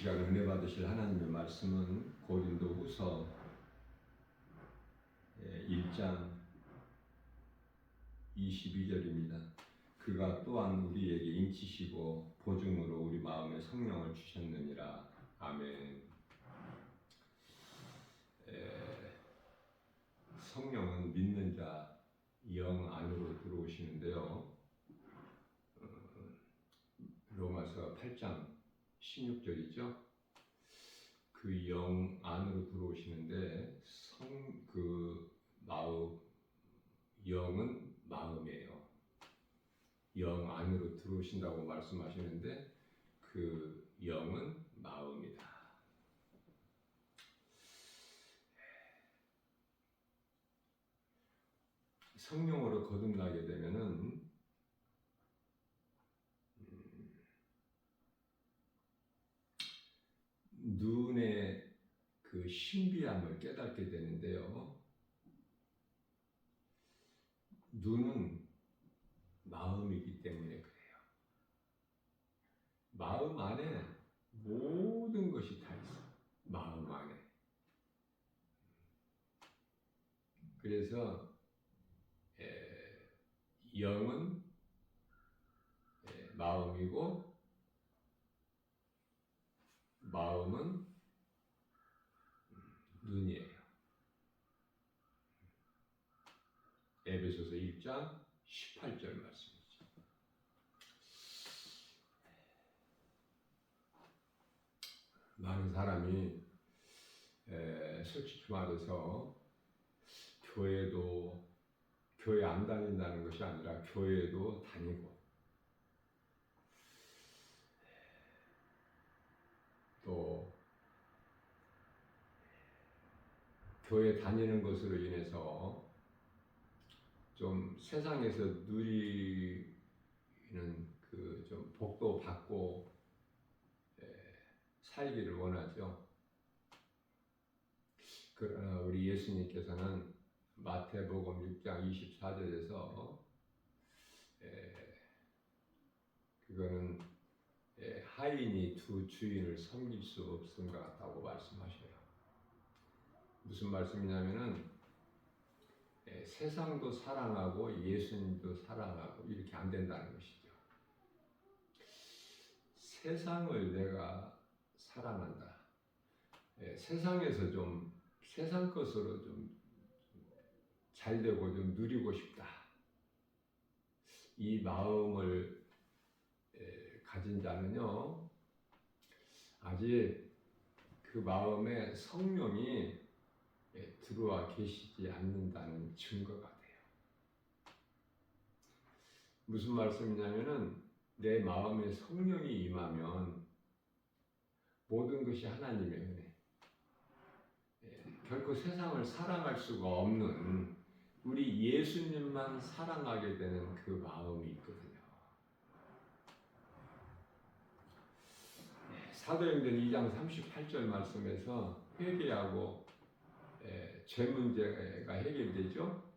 시간 은혜 받으실 하나님의 말씀은 고린도후서 1장 22절입니다. 그가 또한 우리에게 인치시고 보증으로 우리 마음에 성령을 주셨느니라. 아멘. 성령은 믿는 자 영 안으로 들어오시는데요. 로마서 8장 16절이죠. 그 영 안으로 들어오시는데 영은 마음이에요. 영 안으로 들어오신다고 말씀하시는데 그 영은 마음이다. 성령으로 거듭나게 되면은 눈의 그 신비함을 깨닫게 되는데요. 눈은 마음이기 때문에 그래요. 마음 안에 모든 것이 다 있어. 마음 안에. 그래서 영은 마음이고 마음은 눈이에요. 에베소서 1장 18절 말씀이죠. 많은 사람이 솔직히 말해서 교회 안 다닌다는 것이 아니라 교회도 다니고 또 교회 다니는 것으로 인해서 좀 세상에서 누리는 그 좀 복도 받고 살기를 원하죠. 그러나 우리 예수님께서는 마태복음 6장 24절에서 그거는 하인이 두 주인을 섬길 수 없은 것 같다고 말씀하셔요. 무슨 말씀이냐면은 세상도 사랑하고 예수님도 사랑하고 이렇게 안 된다는 것이죠. 세상을 내가 사랑한다. 세상에서 좀 세상 것으로 좀 잘 되고 좀 누리고 싶다. 이 마음을 가진 자는요, 아직 그 마음에 성령이 들어와 계시지 않는다는 증거가 돼요. 무슨 말씀이냐면은 내 마음에 성령이 임하면 모든 것이 하나님의 은혜. 결코 세상을 사랑할 수가 없는 우리 예수님만 사랑하게 되는 그 마음이 있거든요. 사도행전 2장 38절 말씀에서 회개하고 죄 문제가 해결되죠.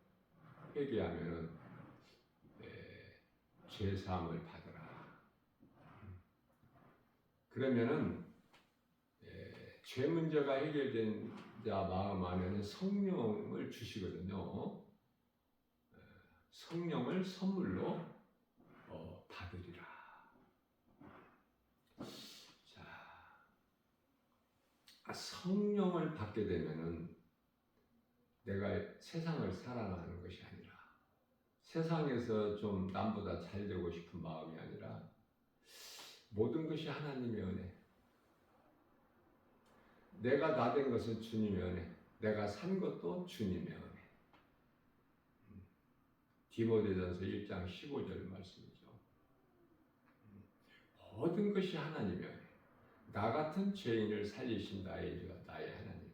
회개하면은 죄 사함을 받으라. 그러면은 죄 문제가 해결된 자 마음 안에는 성령을 주시거든요. 성령을 선물로 받으리라. 자, 성령을 받게 되면은 내가 세상을 사랑하는 것이 아니라 세상에서 좀 남보다 잘 되고 싶은 마음이 아니라 모든 것이 하나님의 은혜. 내가 나 된 것은 주님의 은혜. 내가 산 것도 주님의 은혜. 디모데전서 1장 15절 말씀이죠. 모든 것이 하나님의 은혜. 나 같은 죄인을 살리신 나의 하나님.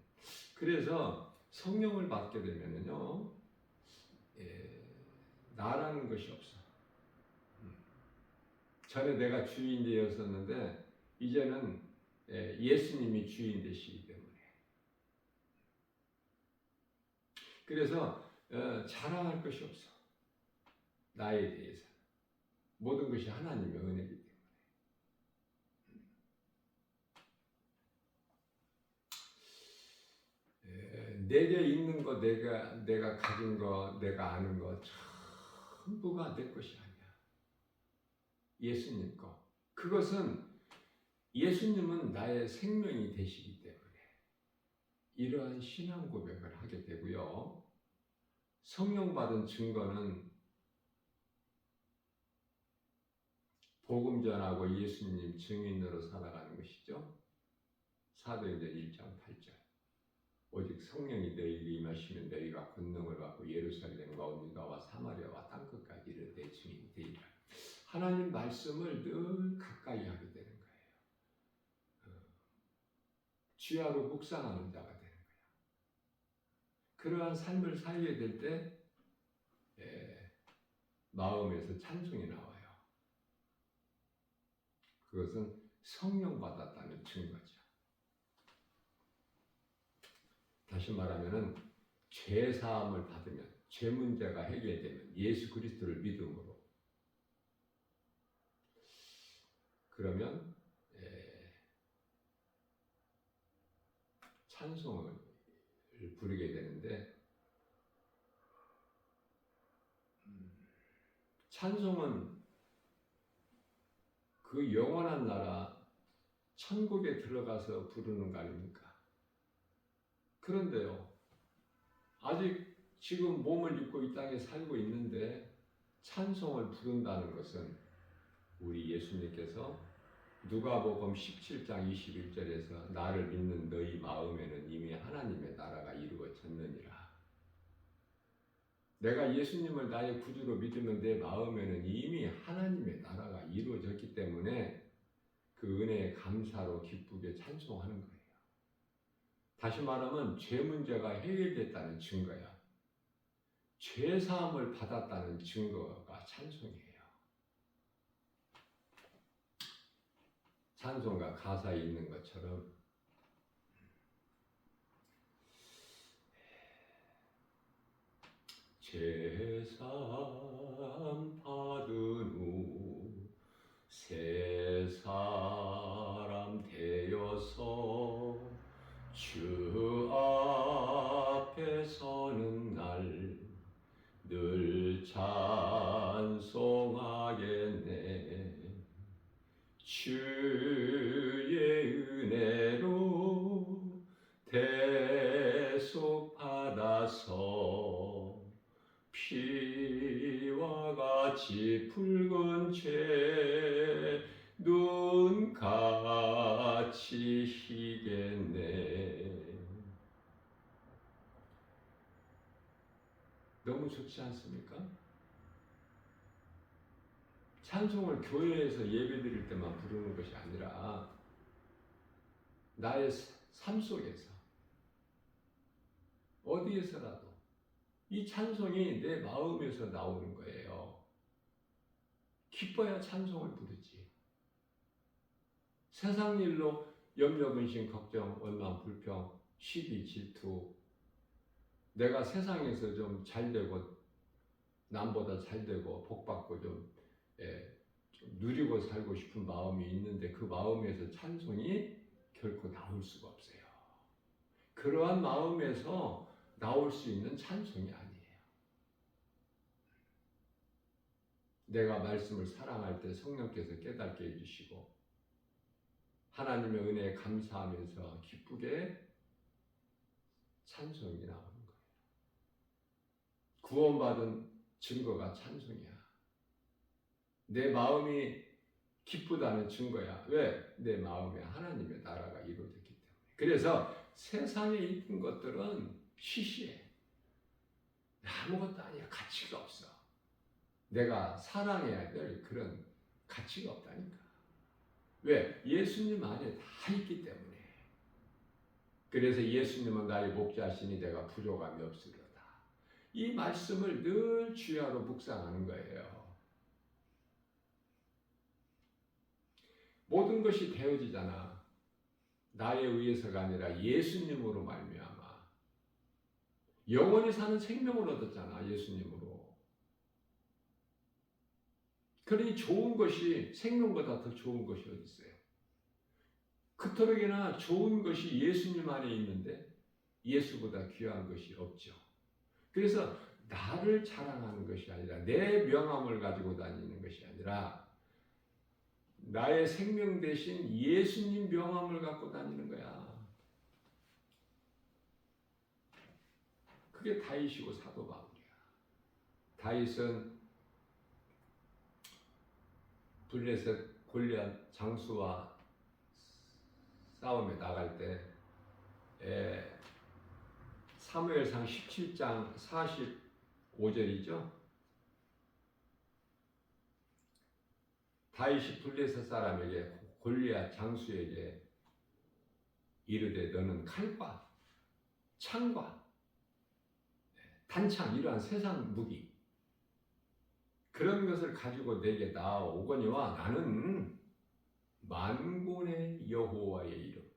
그래서 성령을 받게 되면은요, 나라는 것이 없어. 전에 내가 주인 되었었는데 이제는 예수님이 주인 되시기 때문에. 그래서 자랑할 것이 없어. 나에 대해서. 모든 것이 하나님의 은혜이기 때문에. 내게 있는 거, 내가 가진 거, 내가 아는 거 전부가 내 것이 아니야. 예수님 거. 그것은 예수님은 나의 생명이 되시기 때문에 이러한 신앙 고백을 하게 되고요. 성령 받은 증거는 복음 전하고 예수님 증인으로 살아가는 것이죠. 사도행전 1장 8절. 오직 성령이 너희에게 임하시면 너희가 권능을 받고 예루살렘과 유다와 사마리아와 땅끝까지 이르러 내 증인이 되리라. 하나님 말씀을 늘 가까이 하게 되는 거예요. 주야로 묵상하는 자가 되는 거예요. 그러한 삶을 살게 될 때 마음에서 찬송이 나와요. 그것은 성령 받았다는 증거죠. 다시 말하면은 죄 사함을 받으면, 죄 문제가 해결되면 예수 그리스도를 믿음으로, 그러면 찬송을 부르게 되는데, 찬송은 그 영원한 나라 천국에 들어가서 부르는 거 아닙니까? 그런데요, 아직 지금 몸을 입고 이 땅에 살고 있는데 찬송을 부른다는 것은 우리 예수님께서 누가복음 17장 21절에서 나를 믿는 너희 마음에는 이미 하나님의 나라가 이루어졌느니라. 내가 예수님을 나의 구주로 믿으면 내 마음에는 이미 하나님의 나라가 이루어졌기 때문에 그 은혜에 감사로 기쁘게 찬송하는 거예요. 다시 말하면 죄 문제가 해결됐다는 증거야. 죄 사함을 받았다는 증거가 찬송이에요. 찬송가 가사에 있는 것처럼 죄사함 받은 후 새 사람 되어서 주 앞에 서는 날 늘 찬송하겠네. 주의 은혜로 대속 받아서 피와 같이 붉은 죄 눈같이 희겠네. 너무 좋지 않습니까? 찬송을 교회에서 예배 드릴 때만 부르는 것이 아니라 나의 삶 속에서 어디에서라도 이 찬송이 내 마음에서 나오는 거예요. 기뻐야 찬송을 부르지. 세상 일로 염려, 근심, 걱정, 원망, 불평, 시기, 질투, 내가 세상에서 좀 잘되고 남보다 잘되고 복받고 좀 누리고 살고 싶은 마음이 있는데 그 마음에서 찬송이 결코 나올 수가 없어요. 그러한 마음에서 나올 수 있는 찬송이 아니에요. 내가 말씀을 사랑할 때 성령께서 깨닫게 해주시고 하나님의 은혜에 감사하면서 기쁘게 찬송이 나오는 거예요. 구원받은 증거가 찬송이야. 내 마음이 기쁘다는 증거야. 왜? 내 마음에 하나님의 나라가 이루어졌기 때문에. 그래서 세상에 있는 것들은 시시해. 아무것도 아니야. 가치가 없어. 내가 사랑해야 될 그런 가치가 없다니까. 왜? 예수님 안에 다 있기 때문에. 그래서 예수님은 나의 목자시니 내가 부족함이 없으리로다. 이 말씀을 늘 주야로 묵상하는 거예요. 모든 것이 되어지잖아. 나에 의해서가 아니라 예수님으로 말미암아. 영원히 사는 생명을 얻었잖아. 예수님으로. 그러니 좋은 것이 생명보다 더 좋은 것이 어디 있어요? 그토록이나 좋은 것이 예수님 안에 있는데 예수보다 귀한 것이 없죠. 그래서 나를 자랑하는 것이 아니라 내 명함을 가지고 다니는 것이 아니라 나의 생명 대신 예수님 명함을 갖고 다니는 거야. 그게 다윗이고 사도 바울이야. 다윗은 블레셋 골리앗 장수와 싸움에 나갈 때 사무엘상 17장 45절이죠. 다윗이 블레셋 사람에게 골리앗 장수에게 이르되 너는 칼과 창과 단창 이러한 세상 무기 그런 것을 가지고 내게 나오거니와 나는 만군의 여호와의 이름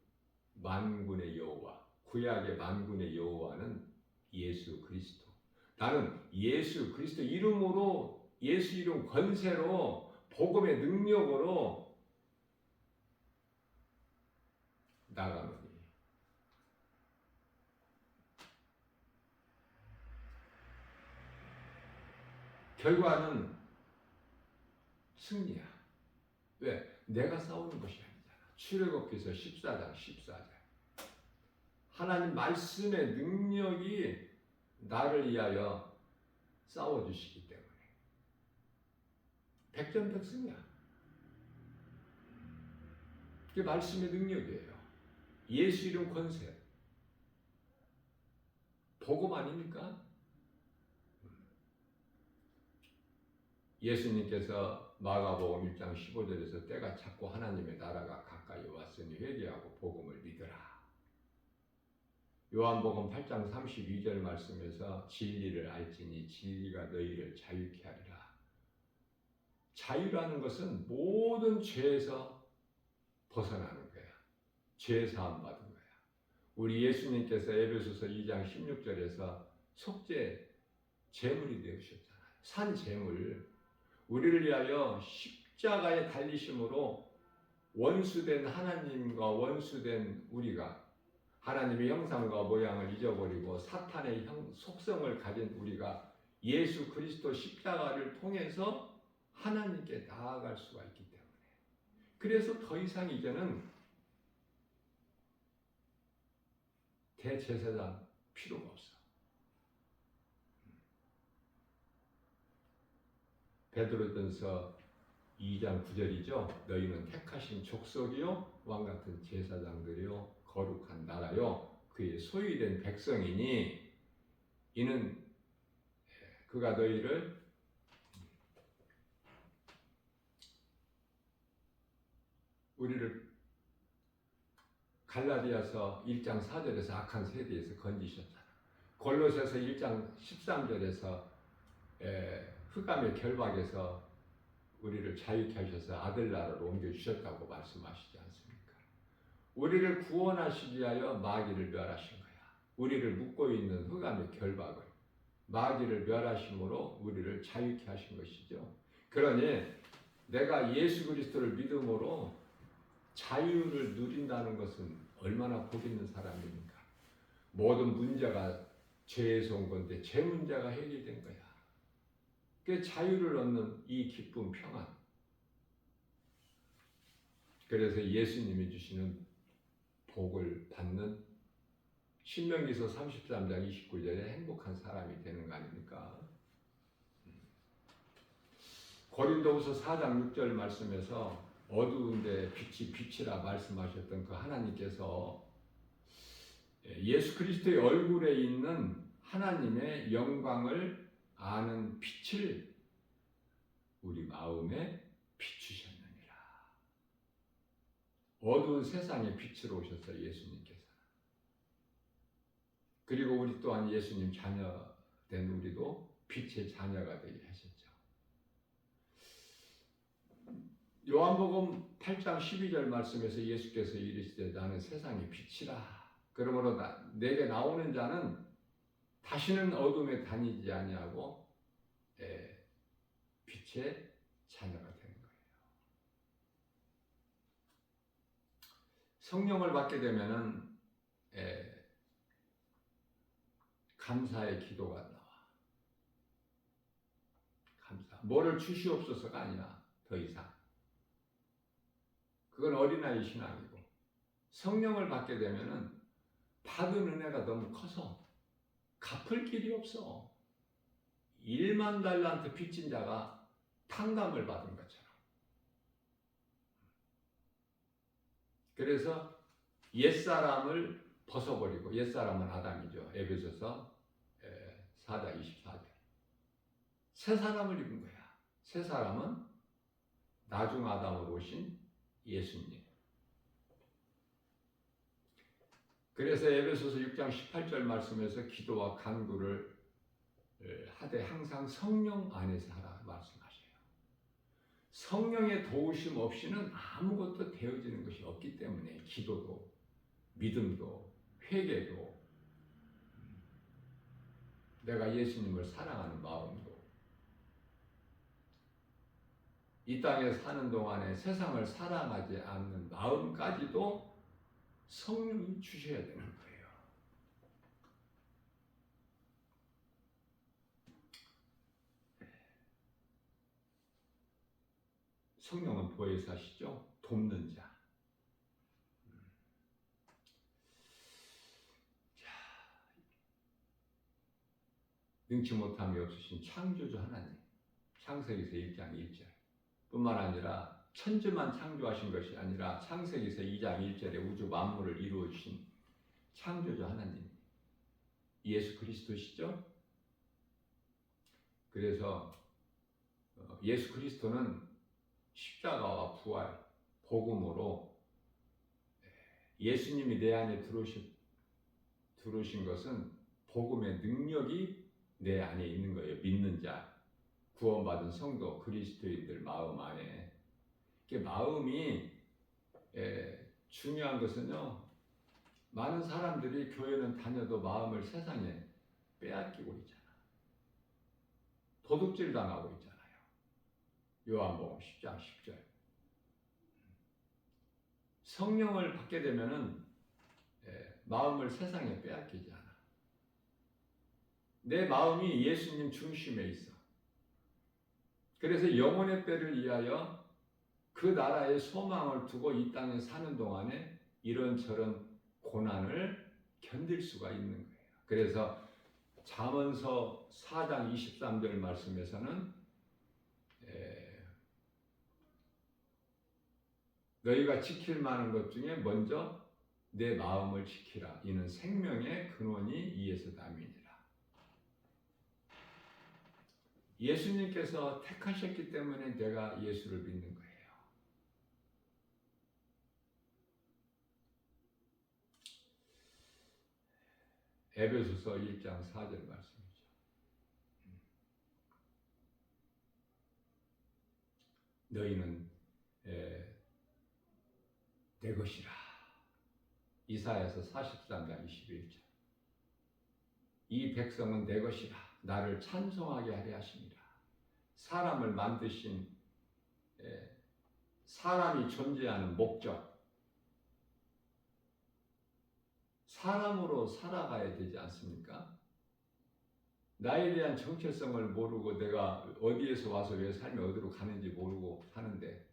만군의 여호와 구약의 만군의 여호와는 예수 그리스도 나는 예수 그리스도 이름으로 예수 이름 권세로 복음의 능력으로 나가노니 결과는 승리야. 왜? 내가 싸우는 것이 아니잖아. 출애굽기서 14장 14절 하나님 말씀의 능력이 나를 위하여 싸워주시기 때문에 백전백승이야. 그게 말씀의 능력이에요. 예수 이름 권세 복음 아닙니까? 예수님께서 마가복음 1장 15절에서 때가 찼고 하나님의 나라가 가까이 왔으니 회개하고 복음을 믿으라. 요한복음 8장 32절 말씀에서 진리를 알지니 진리가 너희를 자유케 하리라. 자유라는 것은 모든 죄에서 벗어나는 거야. 죄 사함 받은 거야. 우리 예수님께서 에베소서 2장 16절에서 속죄 제물이 되으셨잖아요. 산 제물 우리를 위하여 십자가에 달리심으로 원수된 하나님과 원수된 우리가 하나님의 형상과 모양을 잊어버리고 사탄의 속성을 가진 우리가 예수 그리스도 십자가를 통해서 하나님께 나아갈 수가 있기 때문에 그래서 더 이상 이제는 대제사장 필요가 없어. 베드로전서 2장 9절이죠. 너희는 택하신 족속이요 왕같은 제사장들이요 거룩한 나라요 그의 소유된 백성이니 이는 그가 너희를 우리를 갈라디아서 1장 4절에서 악한 세대에서 건지셨잖아. 골로새서 1장 13절에서 흑암의 결박에서 우리를 자유케 하셔서 아들 나라로 옮겨주셨다고 말씀하시지 않습니까? 우리를 구원하시기 위하여 마귀를 멸하신 거야. 우리를 묶고 있는 흑암의 결박을 마귀를 멸하심으로 우리를 자유케 하신 것이죠. 그러니 내가 예수 그리스도를 믿음으로 자유를 누린다는 것은 얼마나 복 있는 사람입니까? 모든 문제가 죄에서 온 건데 죄 문제가 해결된 거야. 그 자유를 얻는 이 기쁨, 평안. 그래서 예수님이 주시는 복을 받는 신명기서 33장 29절에 행복한 사람이 되는 거 아닙니까? 고린도후서 4장 6절 말씀에서 어두운데 빛이 빛이라 말씀하셨던 그 하나님께서 예수 그리스도의 얼굴에 있는 하나님의 영광을 아는 빛을 우리 마음에 비추셨느니라. 어두운 세상에 빛으로 오셨어요, 예수님께서. 그리고 우리 또한 예수님 자녀된 우리도 빛의 자녀가 되게 하셨죠. 요한복음 8장 12절 말씀에서 예수께서 이르시되 나는 세상의 빛이라. 그러므로 내게 나오는 자는 다시는 어둠에 다니지 아니하고 빛의 자녀가 되는 거예요. 성령을 받게 되면은 감사의 기도가 나와. 감사. 뭐를 주시옵소서가 아니야. 더 이상. 그건 어린아이 신앙이고, 성령을 받게 되면은 받은 은혜가 너무 커서 갚을 길이 없어. 1만 달란트 빚진 자가 탕감을 받은 것처럼. 그래서 옛사람을 벗어버리고, 옛사람은 아담이죠. 에베소서 4장 24절. 새 사람을 입은 거야. 새 사람은 나중 아담으로 오신 예수님. 그래서 에베소서 6장 18절 말씀에서 기도와 간구를 하되 항상 성령 안에서 하라 말씀하셔요. 성령의 도우심 없이는 아무것도 되어지는 것이 없기 때문에 기도도, 믿음도, 회개도, 내가 예수님을 사랑하는 마음도, 이 땅에 사는 동안에 세상을 사랑하지 않는 마음까지도 성령이 주셔야 되는 거예요. 성령은 보혜사시죠? 돕는 자. 능치 못함이 없으신 창조주 하나님. 창세기서 1장 1절. 뿐만 아니라 천지만 창조하신 것이 아니라 창세기서 2장 1절에 우주 만물을 이루어 주신 창조주 하나님. 예수 그리스도시죠? 그래서 예수 그리스도는 십자가와 부활, 복음으로 예수님이 내 안에 들어오신 것은 복음의 능력이 내 안에 있는 거예요. 믿는 자, 구원받은 성도, 그리스도인들 마음 안에. 마음이 중요한 것은요, 많은 사람들이 교회는 다녀도 마음을 세상에 빼앗기고 있잖아. 도둑질 당하고 있잖아요. 요한복음 10장 10절. 성령을 받게 되면은 마음을 세상에 빼앗기지 않아. 내 마음이 예수님 중심에 있어. 그래서 영혼의 때를 위하여 그 나라의 소망을 두고 이 땅에 사는 동안에 이런저런 고난을 견딜 수가 있는 거예요. 그래서 잠언서 4장 23절 말씀에서는 너희가 지킬 만한 것 중에 먼저 내 마음을 지키라. 이는 생명의 근원이 이에서 남이니라. 예수님께서 택하셨기 때문에 내가 예수를 믿는 거예요. 에베소서 1장 4절 말씀이죠. 너희는 내 것이라. 이사야서 43장 21절. 이 백성은 내 것이라. 나를 찬송하게 하려 하심이라. 사람을 만드신 사람이 존재하는 목적, 사람으로 살아가야 되지 않습니까? 나에 대한 정체성을 모르고 내가 어디에서 와서 왜 삶이 어디로 가는지 모르고 사는데,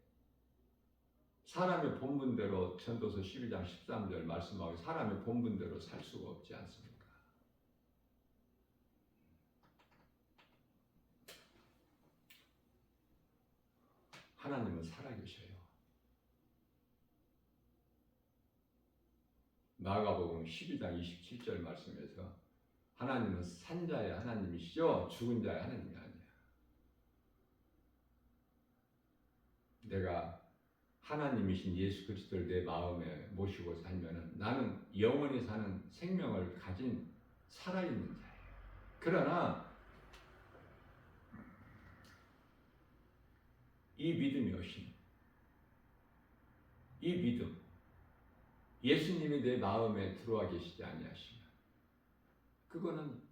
사람의 본분대로 전도서 12장 13절 말씀하고 사람의 본분대로 살 수가 없지 않습니까? 하나님은 살아계셔요. 마가복음 12장 27절 말씀에서 하나님은 산자의 하나님이시죠. 죽은 자의 하나님이 아니야. 내가 하나님이신 예수 그리스도를 내 마음에 모시고 살면은 나는 영원히 사는 생명을 가진 살아있는 자예요. 그러나 이 믿음이 없이, 이 믿음, 예수님이 내 마음에 들어와 계시지 아니하시면 그거는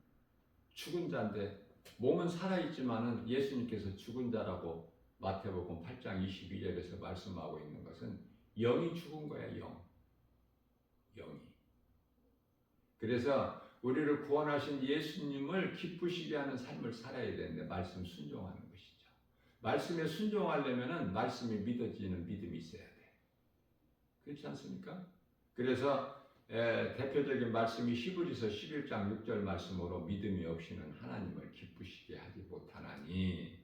죽은 자인데, 몸은 살아있지만은 예수님께서 죽은 자라고 마태복음 8장 22절에서 말씀하고 있는 것은 영이 죽은 거야, 영이. 그래서 우리를 구원하신 예수님을 기쁘시게 하는 삶을 살아야 되는데 말씀 순종하는 것이죠. 말씀에 순종하려면은 말씀이 믿어지는 믿음이 있어야 돼. 그렇지 않습니까? 그래서 대표적인 말씀이 히브리서 11장 6절 말씀으로 믿음이 없이는 하나님을 기쁘시게 하지 못하나니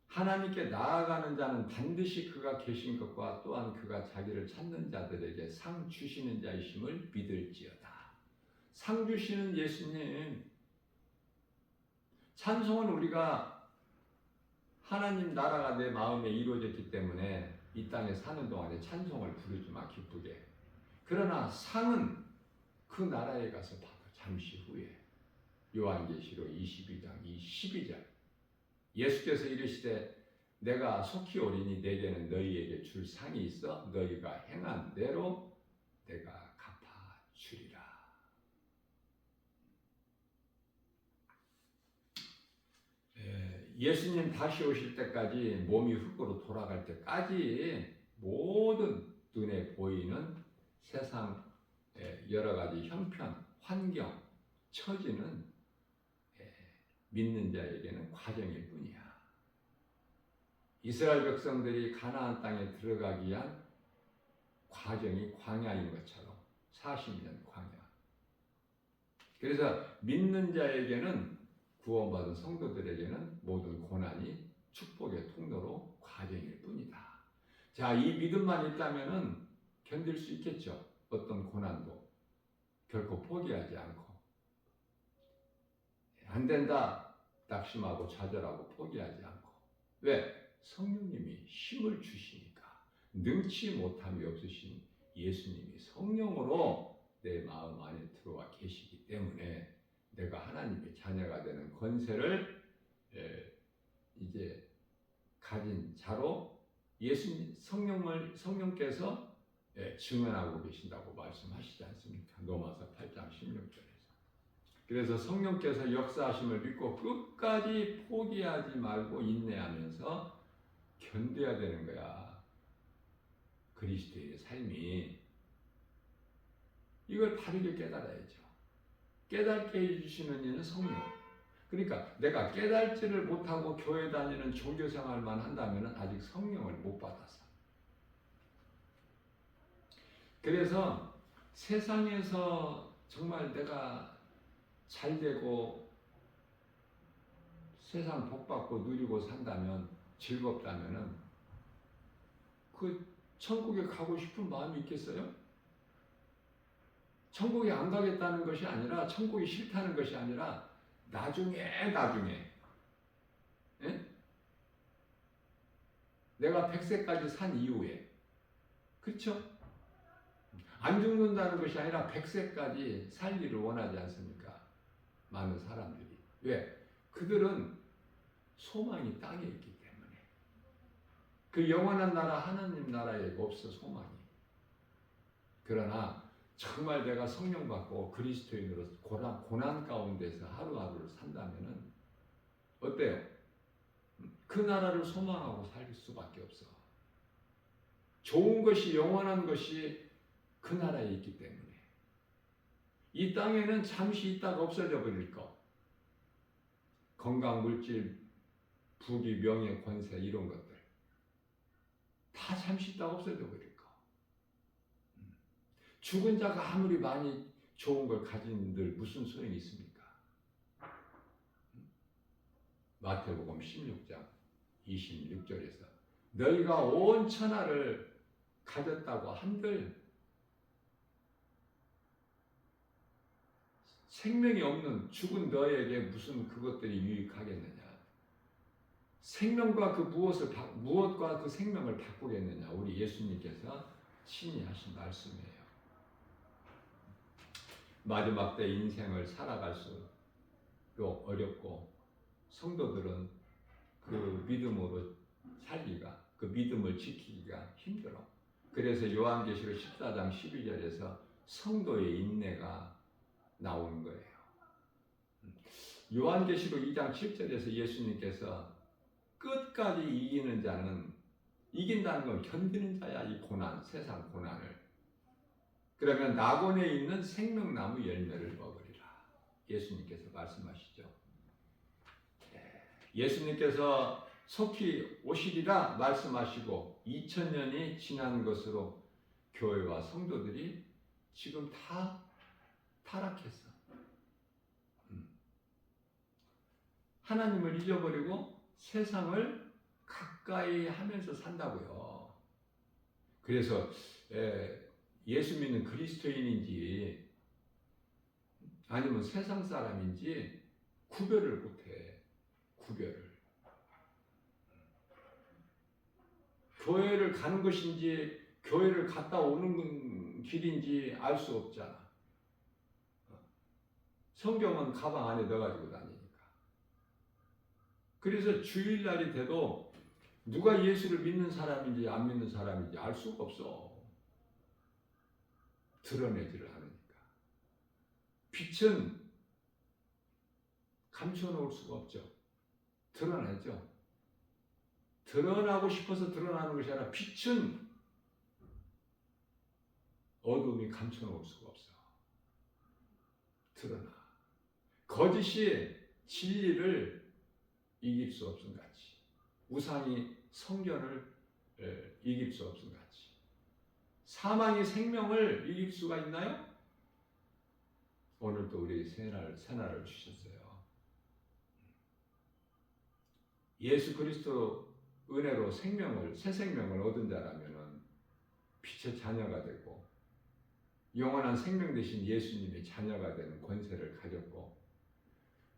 하나님께 나아가는 자는 반드시 그가 계신 것과 또한 그가 자기를 찾는 자들에게 상 주시는 자이심을 믿을지어다. 상 주시는 예수님, 찬송은 우리가 하나님 나라가 내 마음에 이루어졌기 때문에 이 땅에 사는 동안에 찬송을 부르지마 기쁘게. 그러나 상은 그 나라에 가서 받아 잠시 후에. 요한계시록 22장 12절 예수께서 이르시되 내가 속히 오리니 내게는 너희에게 줄 상이 있어 너희가 행한 대로 내가 갚아주리라. 예수님 다시 오실 때까지 몸이 흙으로 돌아갈 때까지 모든 눈에 보이는 세상 여러 가지 형편, 환경, 처지는 믿는 자에게는 과정일 뿐이야. 이스라엘 백성들이 가나안 땅에 들어가기 위한 과정이 광야인 것처럼 40년 광야. 그래서 믿는 자에게는 구원받은 성도들에게는 모든 고난이 축복의 통로로 과정일 뿐이다. 자, 이 믿음만 있다면은 견딜 수 있겠죠. 어떤 고난도 결코 포기하지 않고 안 된다 낙심하고 좌절하고 포기하지 않고. 왜? 성령님이 힘을 주시니까. 능치 못함이 없으신 예수님이 성령으로 내 마음 안에 들어와 계시기 때문에 내가 하나님의 자녀가 되는 권세를 이제 가진 자로 예수님 성령께서 증언하고 계신다고 말씀하시지 않습니까? 로마서 8장 16절에서. 그래서 성령께서 역사하심을 믿고 끝까지 포기하지 말고 인내하면서 견뎌야 되는 거야. 그리스도의 삶이. 이걸 바르게 깨달아야죠. 깨닫게 해주시는 이는 성령. 그러니까 내가 깨달지를 못하고 교회 다니는 종교생활만 한다면 아직 성령을 못 받았어. 그래서 세상에서 정말 내가 잘 되고 세상 복 받고 누리고 산다면 즐겁다면은 그 천국에 가고 싶은 마음이 있겠어요? 천국에 안 가겠다는 것이 아니라 천국이 싫다는 것이 아니라 나중에 예? 내가 100세까지 산 이후에 그렇죠? 안 죽는다는 것이 아니라 100세까지 살기를 원하지 않습니까? 많은 사람들이. 왜? 그들은 소망이 땅에 있기 때문에. 그 영원한 나라 하나님 나라에 없어 소망이. 그러나 정말 내가 성령 받고 그리스도인으로 고난 가운데서 하루하루를 산다면은 어때요? 그 나라를 소망하고 살 수밖에 없어. 좋은 것이 영원한 것이 그 나라에 있기 때문에. 이 땅에는 잠시 있다가 없어져 버릴 거. 건강, 물질, 부귀, 명예, 권세 이런 것들 다 잠시 있다가 없어져 버릴 거. 죽은 자가 아무리 많이 좋은 걸 가진들 무슨 소용이 있습니까? 마태복음 16장 26절에서 너희가 온 천하를 가졌다고 한들 생명이 없는 죽은 너에게 무슨 그것들이 유익하겠느냐? 생명과 무엇과 그 생명을 바꾸겠느냐? 우리 예수님께서 친히 하신 말씀이에요. 마지막 때 인생을 살아갈수록 어렵고 성도들은 그 믿음으로 살기가, 그 믿음을 지키기가 힘들어. 그래서 요한계시록 14장 12절에서 성도의 인내가 나오는 거예요. 요한계시록 2장 7절에서 예수님께서 끝까지 이기는 자는, 이긴다는 건 견디는 자야. 이 고난, 세상 고난을. 그러면 낙원에 있는 생명나무 열매를 먹으리라. 예수님께서 말씀하시죠. 예수님께서 속히 오시리라 말씀하시고 2000년이 지난 것으로 교회와 성도들이 지금 다 타락했어. 하나님을 잊어버리고 세상을 가까이 하면서 산다고요. 그래서 예수 믿는 그리스도인인지 아니면 세상 사람인지 구별을 못해. 구별을. 교회를 가는 것인지 교회를 갔다 오는 길인지 알 수 없잖아. 성경은 가방 안에 넣어가지고 다니니까. 그래서 주일날이 돼도 누가 예수를 믿는 사람인지 안 믿는 사람인지 알 수가 없어. 드러내지를 않으니까. 빛은 감춰놓을 수가 없죠. 드러나죠. 드러나고 싶어서 드러나는 것이 아니라 빛은 어둠이 감춰놓을 수가 없어. 드러나. 거짓이 진리를 이길 수 없음 같이, 우상이 성전을 이길 수 없음 같이, 사망이 생명을 이길 수가 있나요? 오늘도 우리 새날을 주셨어요. 예수 그리스도 은혜로 새 생명을 얻은 자라면은 빛의 자녀가 되고 영원한 생명 되신 예수님의 자녀가 되는 권세를 가졌고,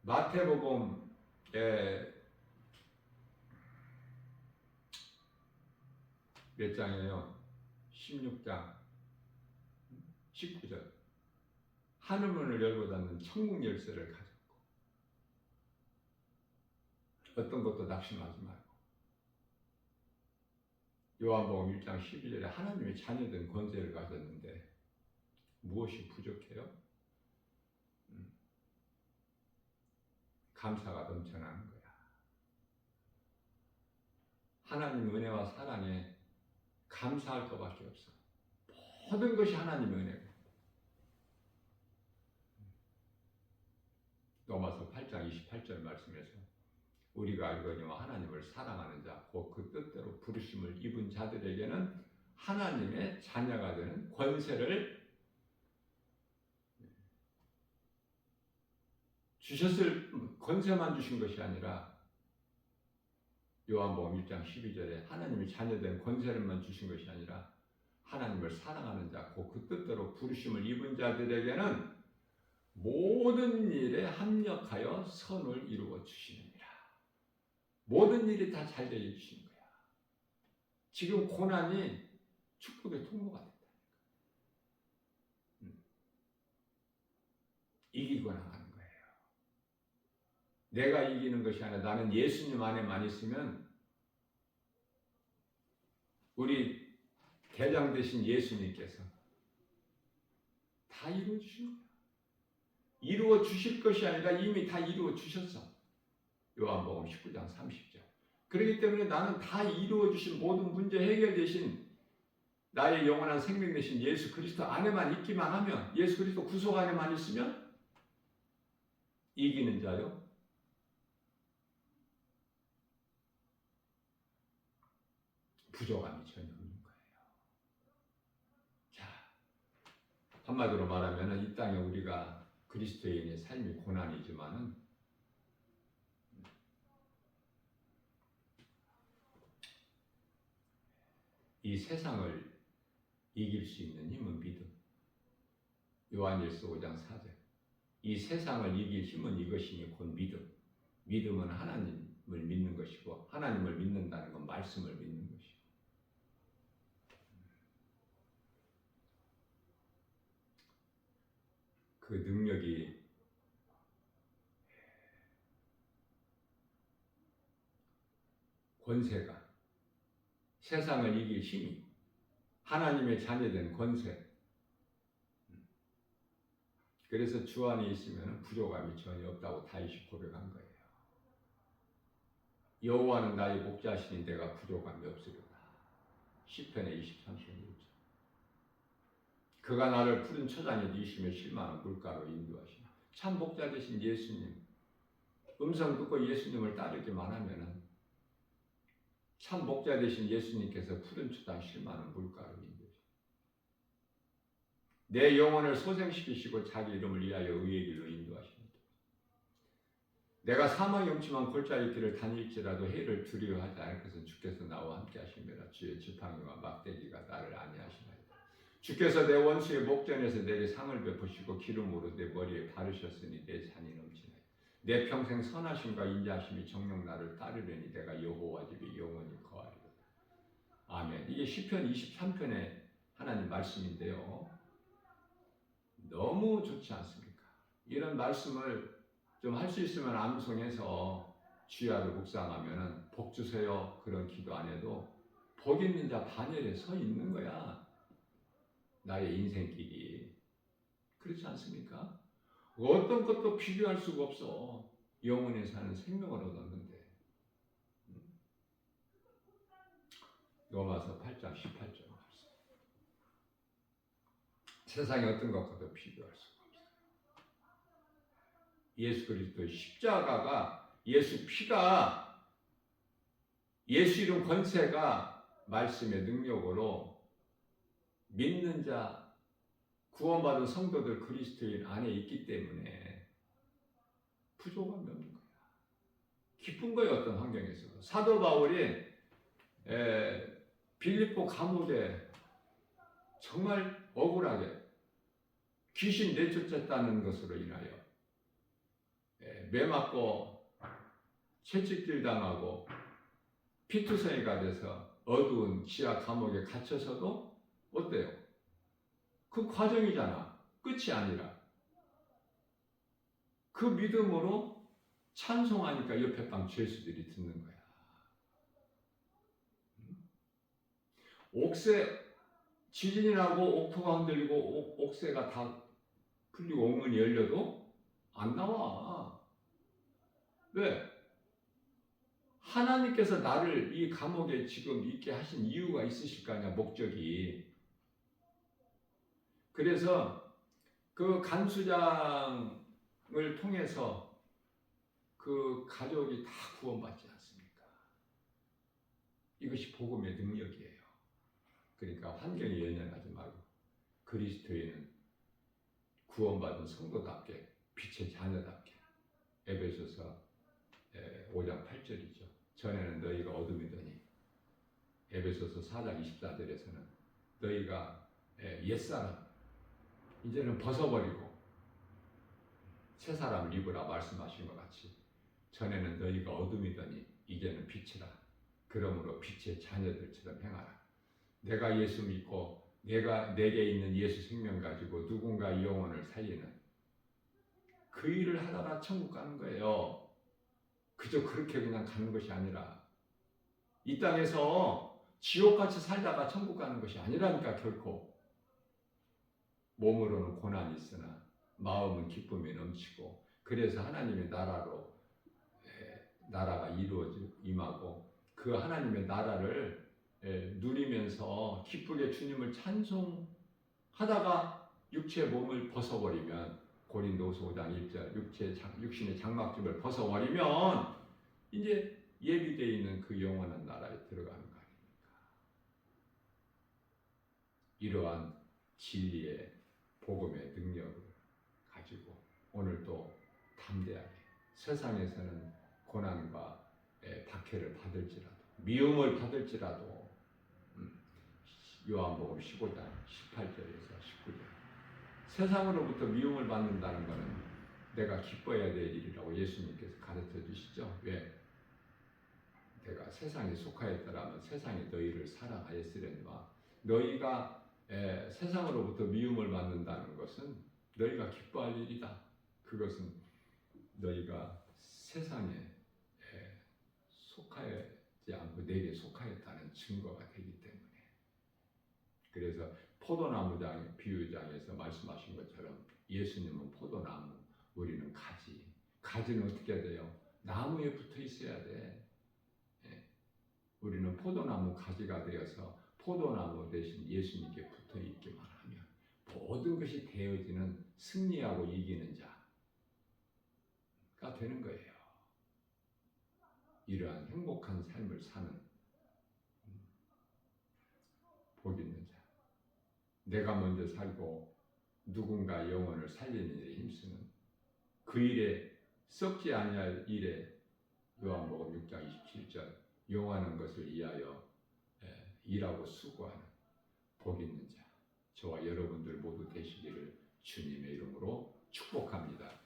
마태복음 몇 장이에요? 16장 19절. 하늘문을 열고 닫는 천국 열쇠를 가졌고, 어떤 것도 낙심하지 말고, 요한복음 1장 12절에 하나님의 자녀된 권세를 가졌는데 무엇이 부족해요? 감사가 넘쳐나는 거야. 하나님 은혜와 사랑에 감사할 것밖에 없어. 모든 것이 하나님의 은혜고. 로마서 8장 28절 말씀에서 우리가 알거니와 하나님을 사랑하는 자, 곧 그 뜻대로 부르심을 입은 자들에게는 하나님의 자녀가 되는 권세를 권세만 주신 것이 아니라 요한복음 1장 12절에 하나님의 자녀된 권세를만 주신 것이 아니라 하나님을 사랑하는 자, 곧 그 뜻대로 부르심을 입은 자들에게는 모든 일에 합력하여 선을 이루어 주시느니라. 모든 일이 다 잘 되어 주시는 거야. 지금 고난이 축복의 통로가 된다니까. 이기고 나가는 거예요. 내가 이기는 것이 아니라 나는 예수님 안에만 있으면 우리 대장 되신 예수님께서 다 이루어 주신 거야. 이루어 주실 것이 아니라 이미 다 이루어 주셨어. 요한복음 19장 30절. 그렇기 때문에 나는 다 이루어 주신 모든 문제 해결되신 나의 영원한 생명 되신 예수 그리스도 안에만 있기만 하면, 예수 그리스도 구속 안에만 있으면 이기는 자요. 부족함이 전혀 없는 거예요. 자, 한마디로 말하면 이 땅에 우리가 그리스도인의 삶이 고난이지만은 이 세상을 이길 수 있는 힘은 믿음. 요한일서 5장 4절. 이 세상을 이길 힘은 이것이니 곧 믿음. 믿음은 하나님을 믿는 것이고, 하나님을 믿는다는 건 말씀을 믿는 것이고. 그 능력이 권세가, 세상을 이길 힘이, 하나님의 자녀된 권세. 그래서 주 안에 있으면 부족함이 전혀 없다고 다윗이 고백한 거예요. 여호와는 나의 목자시니 내가 부족함이 없으리로다. 시편의 23편 1절. 그가 나를 푸른 초장에 누이시며 실만한 물가로 인도하시나. 참 목자 되신 예수님, 음성 듣고 예수님을 따르기만 하면은 참 목자 되신 예수님께서 푸른 추당 실만한 물가로 인도시 내 영혼을 소생시키시고 자기 이름을 위하여 의의 길로 인도하십니다. 내가 사망의 음침한 골짜기 길을 다닐지라도 해를 두려워하지 않을 것은 주께서 나와 함께 하심이라. 주의 지팡이와 막대기가 나를 안위하시나이다. 주께서 내 원수의 목전에서 내게 상을 베푸시고 기름으로 내 머리에 바르셨으니 내 잔이 넘치나이다. 내 평생 선하심과 인자하심이 정녕 나를 따르려니 내가 여호와 집에 영원히 거하리로다. 아멘. 이게 시편 23편의 하나님 말씀인데요. 너무 좋지 않습니까? 이런 말씀을 좀 할 수 있으면 암송해서 주야를 묵상하면은 복 주세요 그런 기도 안 해도 복 있는 자 반열에 서 있는 거야. 나의 인생길이. 그렇지 않습니까? 어떤 것도 비교할 수가 없어. 영원히 사는 생명을 얻었는데. 로마서 8장 18절 말씀. 세상의 어떤 것과도 비교할 수가 없어요. 예수 그리스도의 십자가가, 예수 피가, 예수 이름 권세가 말씀의 능력으로 믿는 자, 구원받은 성도들 그리스도인 안에 있기 때문에 부족함이 없는 거야. 기쁜 거예요. 어떤 환경에서도. 사도 바울이 빌립보 감옥에 정말 억울하게 귀신 내쫓았다는 것으로 인하여 매맞고 채찍질 당하고 피투성이가 돼서 어두운 지하 감옥에 갇혀서도 어때요? 그 과정이잖아. 끝이 아니라. 그 믿음으로 찬송하니까 옆에 방 죄수들이 듣는 거야. 옥새, 지진이 나고 옥토가 흔들리고 옥새가 다 풀리고 옥문이 열려도 안 나와. 왜? 하나님께서 나를 이 감옥에 지금 있게 하신 이유가 있으실 거 아니야, 목적이. 그래서 그 간수장을 통해서 그 가족이 다 구원받지 않습니까? 이것이 복음의 능력이에요. 그러니까 환경에 연연하지 말고 그리스도인은 구원받은 성도답게 빛의 자녀답게 에베소서 5장 8절이죠. 전에는 너희가 어둠이더니 에베소서 4장 24절에서는 너희가 옛사람 이제는 벗어버리고 새 사람을 입으라 말씀하신 것 같이 전에는 너희가 어둠이더니 이제는 빛이라. 그러므로 빛의 자녀들처럼 행하라. 내가 예수 믿고 내게 있는 예수 생명 가지고 누군가 영혼을 살리는 그 일을 하다가 천국 가는 거예요. 그저 그렇게 그냥 가는 것이 아니라 이 땅에서 지옥같이 살다가 천국 가는 것이 아니라니까. 결코 몸으로는 고난이 있으나 마음은 기쁨이 넘치고 그래서 하나님의 나라가 이루어지고 임하고 그 하나님의 나라를 누리면서 기쁘게 주님을 찬송하다가 육체의 몸을 벗어버리면 고린도서 5장 1절 육신의 장막집을 벗어버리면 이제 예비되어 있는 그 영원한 나라에 들어가는 거 아닙니까? 이러한 진리의 복음의 능력을 가지고 오늘도 담대하게 세상에서는 고난과 박해를 받을지라도 미움을 받을지라도 요한복음 15장 18절에서 19절 세상으로부터 미움을 받는다는 것은 내가 기뻐해야 될 일이라고 예수님께서 가르쳐 주시죠. 왜? 내가 세상에 속하였더라면 세상이 너희를 사랑하였으려니와 너희가 세상으로부터 미움을 받는다는 것은 너희가 기뻐할 일이다. 그것은 너희가 세상에 속하지 않고 내게 속하였다는 증거가 되기 때문에. 그래서 포도나무장 비유장에서 말씀하신 것처럼 예수님은 포도나무, 우리는 가지. 가지는 어떻게 돼요? 나무에 붙어 있어야 돼. 우리는 포도나무 가지가 되어서 포도나무 대신 예수님께 붙어 있기만 하면 모든 것이 되어지는 승리하고 이기는 자. 되는 거예요. 이러한 행복한 삶을 사는 복 있는 자. 내가 먼저 살고 누군가 영혼을 살리는 일에 힘쓰는 그 일에 썩지 아니할 일에 요한복음 6장 27절 용하는 것을 위하여 일하고 수고하는 복 있는 자. 저와 여러분들 모두 되시기를 주님의 이름으로 축복합니다.